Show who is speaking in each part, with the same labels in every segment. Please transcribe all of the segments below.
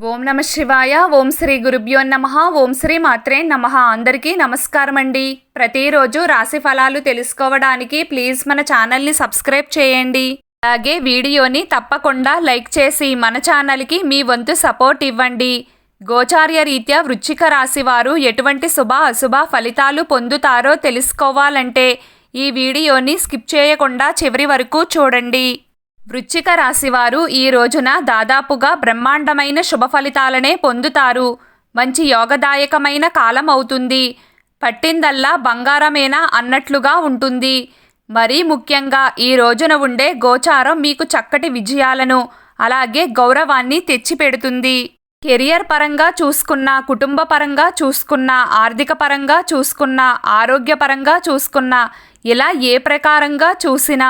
Speaker 1: ఓం నమ శివాయ. ఓం శ్రీ గురుభ్యో నమః. ఓం శ్రీ మాత్రే నమః. అందరికీ నమస్కారం అండి. ప్రతిరోజు రాశి ఫలాలు తెలుసుకోవడానికి ప్లీజ్ మన ఛానల్ని సబ్స్క్రైబ్ చేయండి. అలాగే వీడియోని తప్పకుండా లైక్ చేసి మన ఛానల్కి మీ వంతు సపోర్ట్ ఇవ్వండి. గోచార్య రీత్యా వృశ్చిక రాశి వారు ఎటువంటి శుభ అశుభ ఫలితాలు పొందుతారో తెలుసుకోవాలంటే ఈ వీడియోని స్కిప్ చేయకుండా చివరి వరకు చూడండి. వృశ్చిక రాశివారు ఈ రోజున దాదాపుగా బ్రహ్మాండమైన శుభ ఫలితాలనే పొందుతారు. మంచి యోగదాయకమైన కాలం అవుతుంది. పట్టిందల్లా బంగారమేనా అన్నట్లుగా ఉంటుంది. మరీ ముఖ్యంగా ఈ రోజున ఉండే గోచారం మీకు చక్కటి విజయాలను అలాగే గౌరవాన్ని తెచ్చిపెడుతుంది. కెరియర్ పరంగా చూసుకున్నా, కుటుంబ పరంగా చూసుకున్నా, ఆర్థిక పరంగా చూసుకున్నా, ఆరోగ్యపరంగా చూసుకున్నా, ఇలా ఏ ప్రకారంగా చూసినా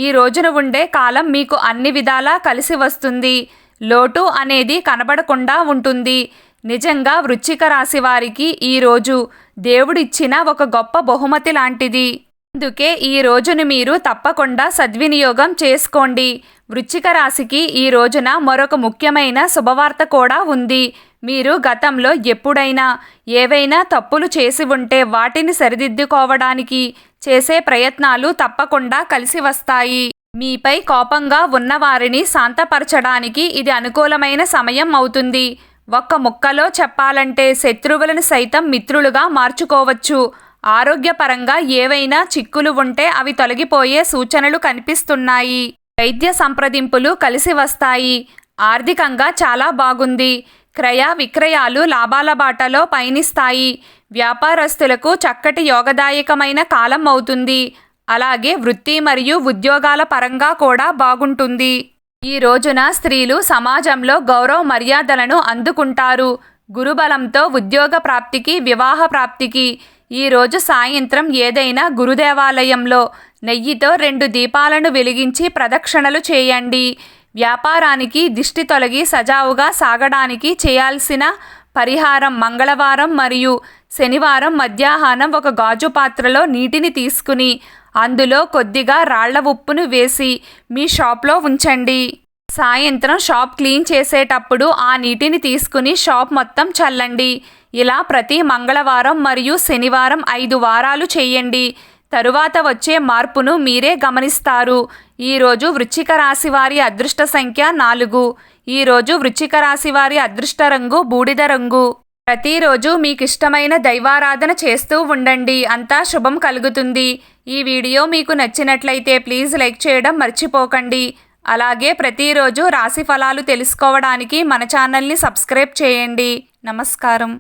Speaker 1: ఈ రోజున ఉండే కాలం మీకు అన్ని విధాలా కలిసి వస్తుంది. లోటు అనేది కనబడకుండా ఉంటుంది. నిజంగా వృశ్చిక రాశి వారికి ఈరోజు దేవుడిచ్చిన ఒక గొప్ప బహుమతి లాంటిది. అందుకే ఈ రోజును మీరు తప్పకుండా సద్వినియోగం చేసుకోండి. వృశ్చిక రాశికి ఈ రోజున మరొక ముఖ్యమైన శుభవార్త కూడా ఉంది. మీరు గతంలో ఎప్పుడైనా ఏవైనా తప్పులు చేసి ఉంటే వాటిని సరిదిద్దుకోవడానికి చేసే ప్రయత్నాలు తప్పకుండా కలిసి వస్తాయి. మీపై కోపంగా ఉన్నవారిని శాంతపరచడానికి ఇది అనుకూలమైన సమయం అవుతుంది. ఒక్క ముక్కలో చెప్పాలంటే శత్రువులను సైతం మిత్రులుగా మార్చుకోవచ్చు. ఆరోగ్యపరంగా ఏవైనా చిక్కులు ఉంటే అవి తొలగిపోయే సూచనలు కనిపిస్తున్నాయి. వైద్య సంప్రదింపులు కలిసి వస్తాయి. ఆర్థికంగా చాలా బాగుంది. క్రయ విక్రయాలు లాభాల బాటలో పయనిస్తాయి. వ్యాపారస్తులకు చక్కటి యోగదాయకమైన కాలం అవుతుంది. అలాగే వృత్తి మరియు ఉద్యోగాల పరంగా కూడా బాగుంటుంది. ఈ రోజున స్త్రీలు సమాజంలో గౌరవ మర్యాదలను అందుకుంటారు. గురుబలంతో ఉద్యోగ ప్రాప్తికి, వివాహ ప్రాప్తికి ఈరోజు సాయంత్రం ఏదైనా గురుదేవాలయంలో నెయ్యితో 2 దీపాలను వెలిగించి ప్రదక్షిణలు చేయండి. వ్యాపారానికి దిష్టి తొలగి సజావుగా సాగడానికి చేయాల్సిన పరిహారం మంగళవారం మరియు శనివారం మధ్యాహ్నం ఒక గాజు పాత్రలో నీటిని తీసుకుని అందులో కొద్దిగా రాళ్ల ఉప్పును వేసి మీ షాప్లో ఉంచండి. సాయంత్రం షాప్ క్లీన్ చేసేటప్పుడు ఆ నీటిని తీసుకుని షాప్ మొత్తం చల్లండి. ఇలా ప్రతి మంగళవారం మరియు శనివారం 5 వారాలు చేయండి. తరువాత వచ్చే మార్పును మీరే గమనిస్తారు. ఈరోజు వృశ్చిక రాశి వారి అదృష్ట సంఖ్య 4. ఈరోజు వృశ్చిక రాశి వారి అదృష్ట రంగు బూడిద రంగు. ప్రతిరోజు మీకు ఇష్టమైన దైవారాధన చేస్తూ ఉండండి. అంతా శుభం కలుగుతుంది. ఈ వీడియో మీకు నచ్చినట్లయితే ప్లీజ్ లైక్ చేయడం మర్చిపోకండి. అలాగే ప్రతిరోజు రాశి ఫలాలు తెలుసుకోవడానికి మన ఛానల్ని సబ్స్క్రైబ్ చేయండి. నమస్కారం.